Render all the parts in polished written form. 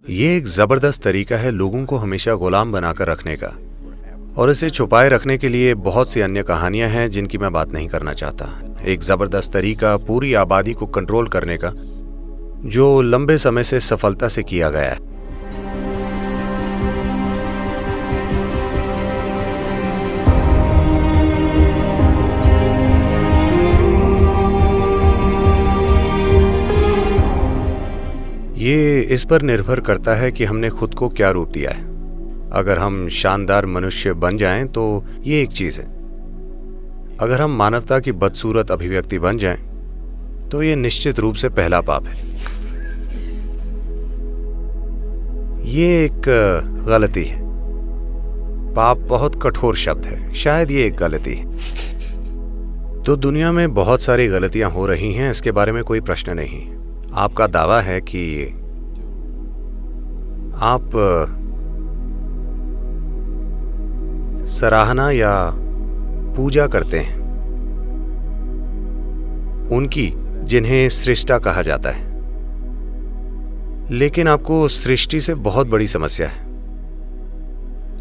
ये एक जबरदस्त तरीका है लोगों को हमेशा गुलाम बनाकर रखने का, और इसे छुपाए रखने के लिए बहुत सी अन्य कहानियां हैं जिनकी मैं बात नहीं करना चाहता। एक जबरदस्त तरीका पूरी आबादी को कंट्रोल करने का जो लंबे समय से सफलता से किया गया है। ये इस पर निर्भर करता है कि हमने खुद को क्या रूप दिया है। अगर हम शानदार मनुष्य बन जाएं तो ये एक चीज है। अगर हम मानवता की बदसूरत अभिव्यक्ति बन जाएं तो ये निश्चित रूप से पहला पाप है। ये एक गलती है। पाप बहुत कठोर शब्द है, शायद ये एक गलती है। तो दुनिया में बहुत सारी गलतियां हो रही हैं, इसके बारे में कोई प्रश्न नहीं। आपका दावा है कि आप सराहना या पूजा करते हैं उनकी जिन्हें सृष्टा कहा जाता है, लेकिन आपको सृष्टि से बहुत बड़ी समस्या है।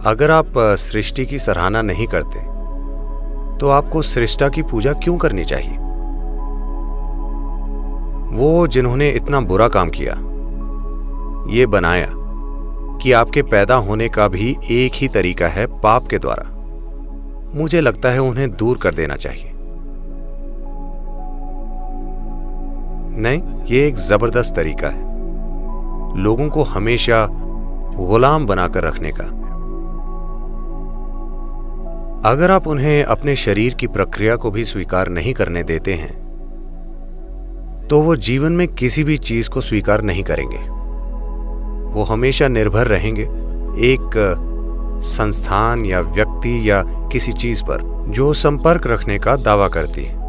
अगर आप सृष्टि की सराहना नहीं करते तो आपको सृष्टा की पूजा क्यों करनी चाहिए? वो जिन्होंने इतना बुरा काम किया, ये बनाया कि आपके पैदा होने का भी एक ही तरीका है, पाप के द्वारा। मुझे लगता है उन्हें दूर कर देना चाहिए। नहीं, ये एक जबरदस्त तरीका है लोगों को हमेशा गुलाम बनाकर रखने का। अगर आप उन्हें अपने शरीर की प्रक्रिया को भी स्वीकार नहीं करने देते हैं तो वो जीवन में किसी भी चीज को स्वीकार नहीं करेंगे। वो हमेशा निर्भर रहेंगे एक संस्थान या व्यक्ति या किसी चीज पर जो संपर्क रखने का दावा करती है।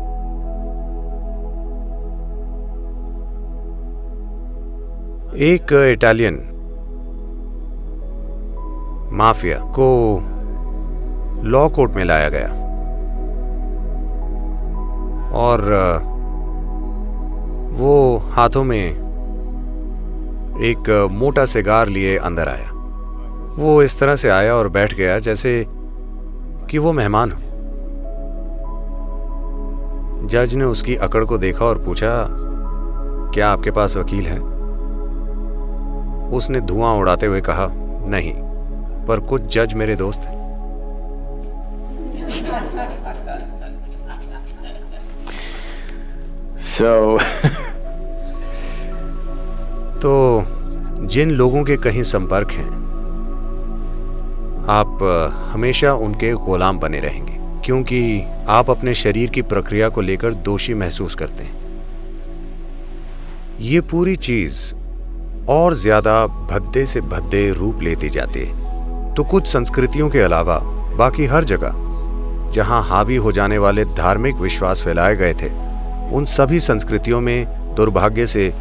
एक इटालियन माफिया को लॉ कोर्ट में लाया गया और वो हाथों में एक मोटा सिगार लिए अंदर आया। वो इस तरह से आया और बैठ गया जैसे कि वो मेहमान हो। जज ने उसकी अकड़ को देखा और पूछा, क्या आपके पास वकील है? उसने धुआं उड़ाते हुए कहा, नहीं, पर कुछ जज मेरे दोस्त हैं। तो जिन लोगों के कहीं संपर्क हैं, आप हमेशा उनके गुलाम बने रहेंगे, क्योंकि आप अपने शरीर की प्रक्रिया को लेकर दोषी महसूस करते हैं। ये पूरी चीज और ज्यादा भद्दे से भद्दे रूप लेती जाती है। तो कुछ संस्कृतियों के अलावा बाकी हर जगह जहां हावी हो जाने वाले धार्मिक विश्वास फैलाए गए थे, उन सभी संस्कृतियों में दुर्भाग्य से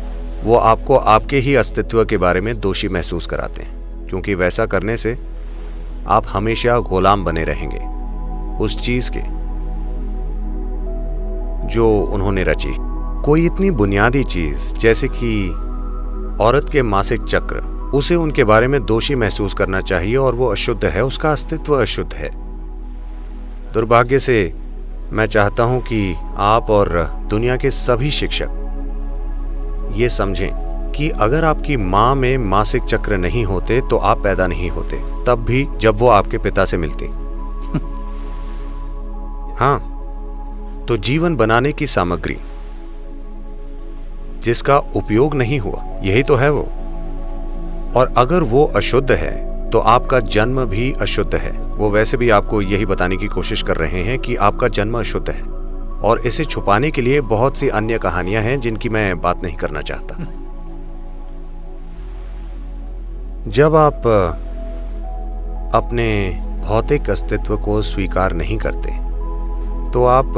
वो आपको आपके ही अस्तित्व के बारे में दोषी महसूस कराते हैं, क्योंकि वैसा करने से आप हमेशा गुलाम बने रहेंगे उस चीज के जो उन्होंने रची। कोई इतनी बुनियादी चीज जैसे कि औरत के मासिक चक्र, उसे उनके बारे में दोषी महसूस करना चाहिए और वो अशुद्ध है, उसका अस्तित्व अशुद्ध है। दुर्भाग्य से मैं चाहता हूं कि आप और दुनिया के सभी शिक्षक ये समझें कि अगर आपकी मां में मासिक चक्र नहीं होते तो आप पैदा नहीं होते, तब भी जब वो आपके पिता से मिलती। हाँ, तो जीवन बनाने की सामग्री जिसका उपयोग नहीं हुआ, यही तो है वो। और अगर वो अशुद्ध है तो आपका जन्म भी अशुद्ध है। वो वैसे भी आपको यही बताने की कोशिश कर रहे हैं कि आपका जन्म अशुद्ध है, और इसे छुपाने के लिए बहुत सी अन्य कहानियां हैं जिनकी मैं बात नहीं करना चाहता। जब आप अपने भौतिक अस्तित्व को स्वीकार नहीं करते तो आप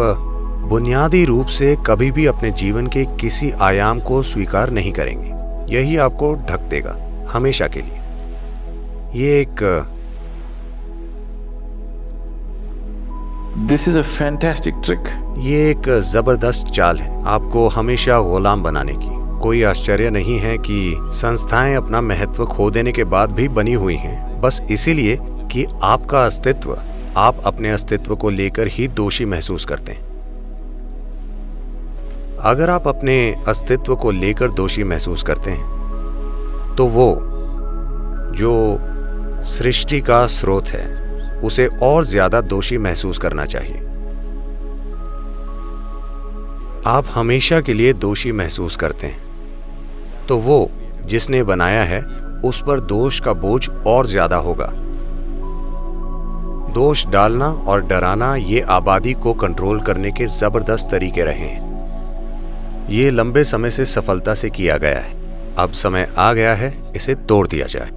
बुनियादी रूप से कभी भी अपने जीवन के किसी आयाम को स्वीकार नहीं करेंगे। यही आपको ढक देगा हमेशा के लिए। ये एक This is a fantastic trick. ये एक जबरदस्त चाल है आपको हमेशा गुलाम बनाने की। कोई आश्चर्य नहीं है कि संस्थाएं अपना महत्व खो देने के बाद भी बनी हुई हैं, बस इसीलिए कि आपका अस्तित्व, आप अपने अस्तित्व को लेकर ही दोषी महसूस करते हैं। अगर आप अपने अस्तित्व को लेकर दोषी महसूस करते हैं तो वो जो सृष्टि का स्रोत है उसे और ज्यादा दोषी महसूस करना चाहिए। आप हमेशा के लिए दोषी महसूस करते हैं तो वो जिसने बनाया है उस पर दोष का बोझ और ज्यादा होगा। दोष डालना और डराना ये आबादी को कंट्रोल करने के जबरदस्त तरीके रहे हैं। ये लंबे समय से सफलता से किया गया है। अब समय आ गया है इसे तोड़ दिया जाए।